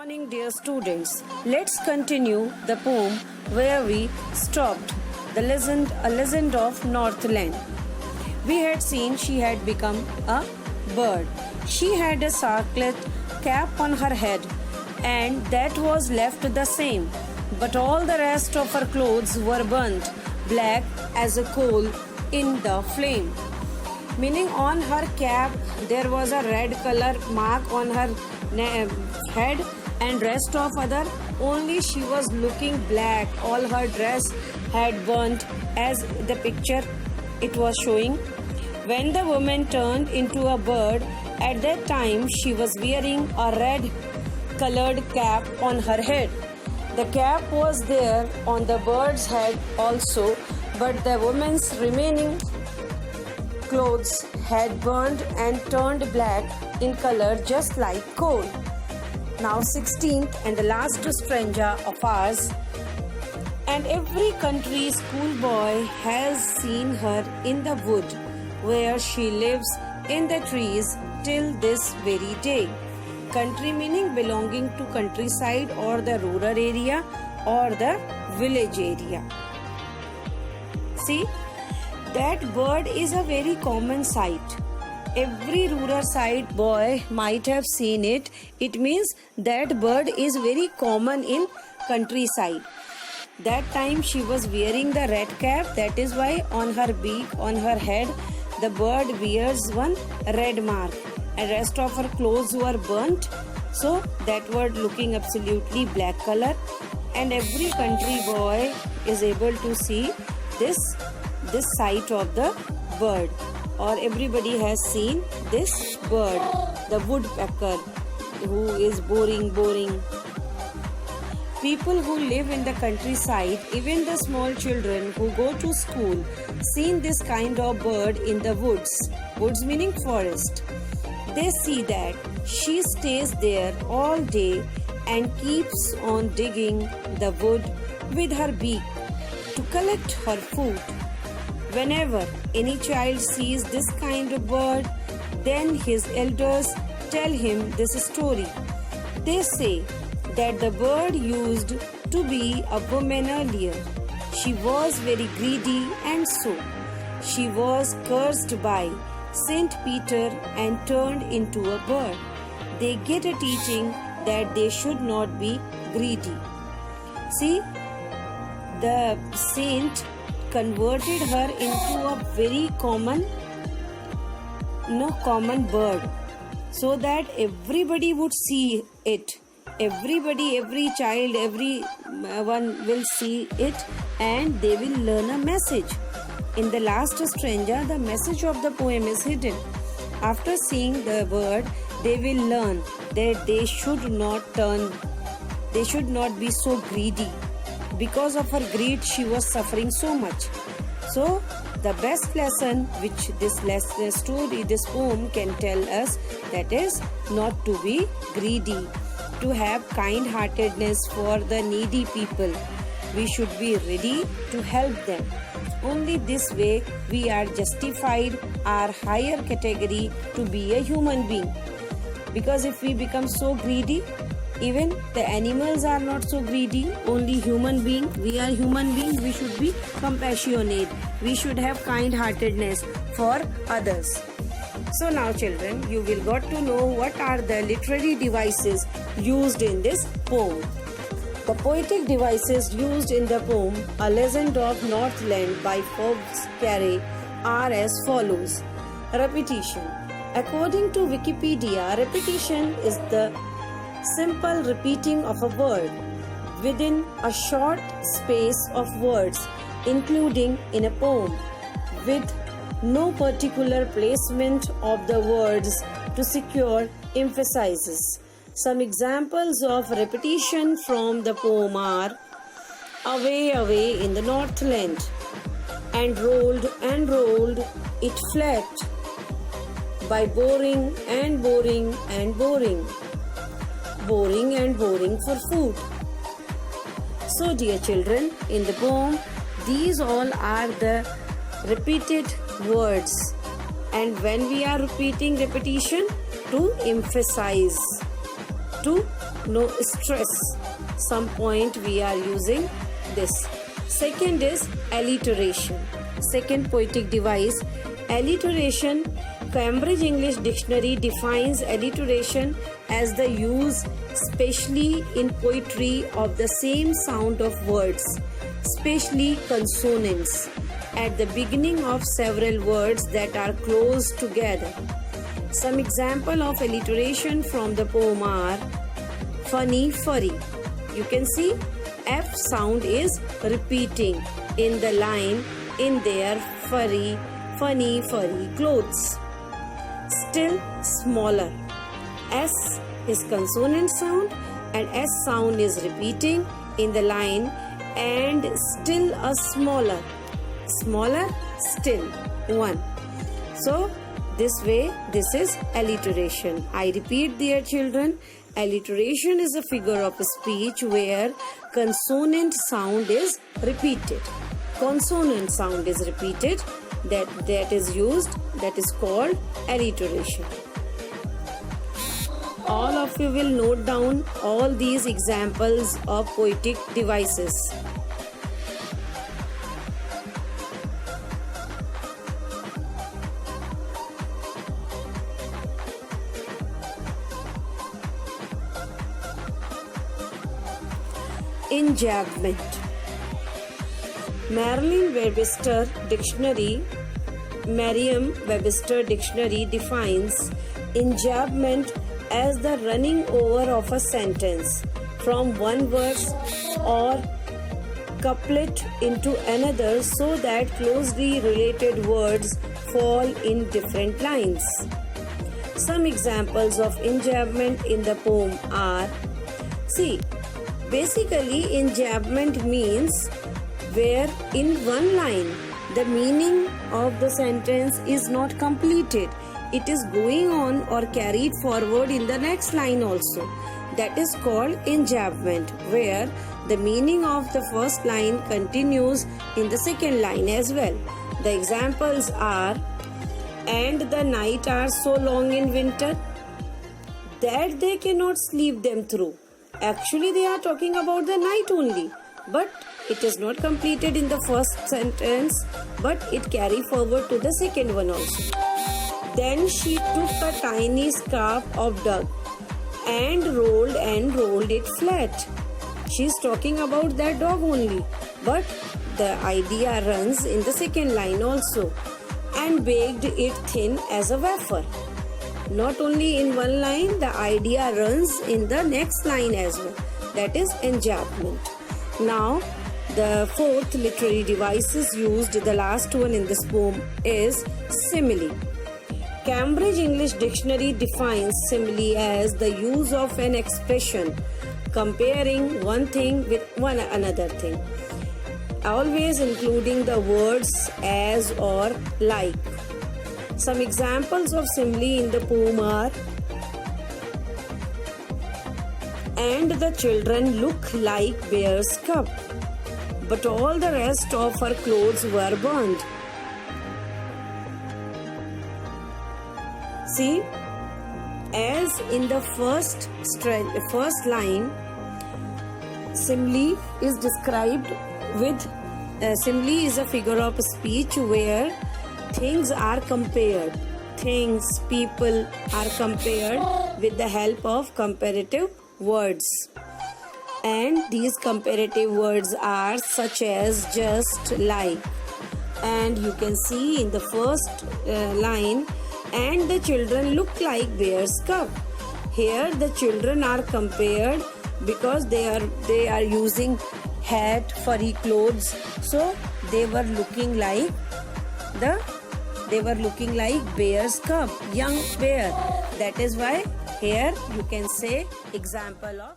Morning, dear students. Let's continue the poem where we stopped. A legend of Northland. We had seen she had become a bird. She had a circlet cap on her head, and that was left the same. But all the rest of her clothes were burnt black as a coal in the flame. Meaning, on her cap there was a red color mark on her head, and rest of other only she was looking black. All her dress had burnt as the picture it was showing. When the woman turned into a bird, at that time she was wearing a red colored cap on her head. The cap was there on the bird's head also, but the woman's remaining clothes had burned and turned black in color just like coal. Now 16th and the last stranger of ours, and every country schoolboy has seen her in the wood where she lives in the trees till this very day. Country meaning belonging to countryside or the rural area or the village area. See, that bird is a very common sight. Every rural side boy might have seen it. It means that bird is very common in countryside. That time she was wearing the red cap. That is why on her beak, on her head, the bird wears one red mark. And rest of her clothes were burnt. So that bird looking absolutely black color. And every country boy is able to see this sight of the bird, or everybody has seen this bird, the woodpecker who is boring. People who live in the countryside, even the small children who go to school, seen this kind of bird in the woods. Woods meaning forest. They see that she stays there all day and keeps on digging the wood with her beak to collect her food. Whenever any child sees this kind of bird, then his elders tell him this story. They say that the bird used to be a woman earlier. She was very greedy, and so she was cursed by Saint Peter and turned into a bird. They get a teaching that they should not be greedy. See, the saint converted her into a very common bird, so that everybody would see it. Every child, everyone will see it, and they will learn a message. In the last stranger, the message of the poem is hidden. After seeing the bird, they will learn that they should not be so greedy. Because of her greed, she was suffering so much. So, the best lesson which this poem can tell us, that is not to be greedy, to have kind-heartedness for the needy people. We should be ready to help them. Only this way we are justified our higher category to be a human being. Because if we become so greedy, even the animals are not so greedy, only human being. We are human beings, we should be compassionate. We should have kind-heartedness for others. So now children, you will got to know what are the literary devices used in this poem. The poetic devices used in the poem A Legend of Northland by Forbes Cary are as follows. Repetition. According to Wikipedia, repetition is the simple repeating of a word within a short space of words, including in a poem, with no particular placement of the words to secure emphasis. Some examples of repetition from the poem are: away, away in the Northland, and rolled it flat, by boring and boring and boring, boring and boring for food. So dear children, in the poem, these all are the repeated words, and when we are repeating repetition, to emphasize, to no stress. Some point we are using this. Second is alliteration. Second poetic device, alliteration. Cambridge English Dictionary defines alliteration as the use, especially in poetry, of the same sound of words, especially consonants, at the beginning of several words that are close together. Some example of alliteration from the poem are funny, furry. You can see F sound is repeating in the line in their furry, funny, furry clothes. Still smaller. S is consonant sound and S sound is repeating in the line and still a smaller. Smaller, still one. So this way, this is alliteration. I repeat, dear children, alliteration is a figure of speech where consonant sound is repeated. Consonant sound is repeated, that is used, that is called alliteration. All of you will note down all these examples of poetic devices. Enjambment. Merriam-Webster Dictionary defines enjambment as the running over of a sentence from one verse or couplet into another so that closely related words fall in different lines. Some examples of enjambment in the poem are, basically enjambment means where in one line the meaning of the sentence is not completed. It is going on or carried forward in the next line also. That is called enjambment, where the meaning of the first line continues in the second line as well. The examples are, and the night are so long in winter that they cannot sleep them through. Actually, they are talking about the night only, but it is not completed in the first sentence, but it carry forward to the second one also. Then she took a tiny scarf of dough and rolled it flat. She is talking about that dog only, but the idea runs in the second line also, and baked it thin as a wafer. Not only in one line, the idea runs in the next line as well. That is enjambment. Now, the fourth literary device is used, the last one in this poem, is simile. Cambridge English Dictionary defines simile as the use of an expression comparing one thing with one another thing, always including the words as or like. Some examples of simile in the poem are, and the children look like bear's cub, but all the rest of her clothes were burned. See, as in the first line, simile is described with, simile is a figure of speech where things are compared. Things, people are compared with the help of comparative words. And these comparative words are such as just, like. And you can see in the first line, and the children look like bear's cub. Here the children are compared because they are using hat, furry clothes, so they were looking like bear's cub, young bear. That is why here you can say example of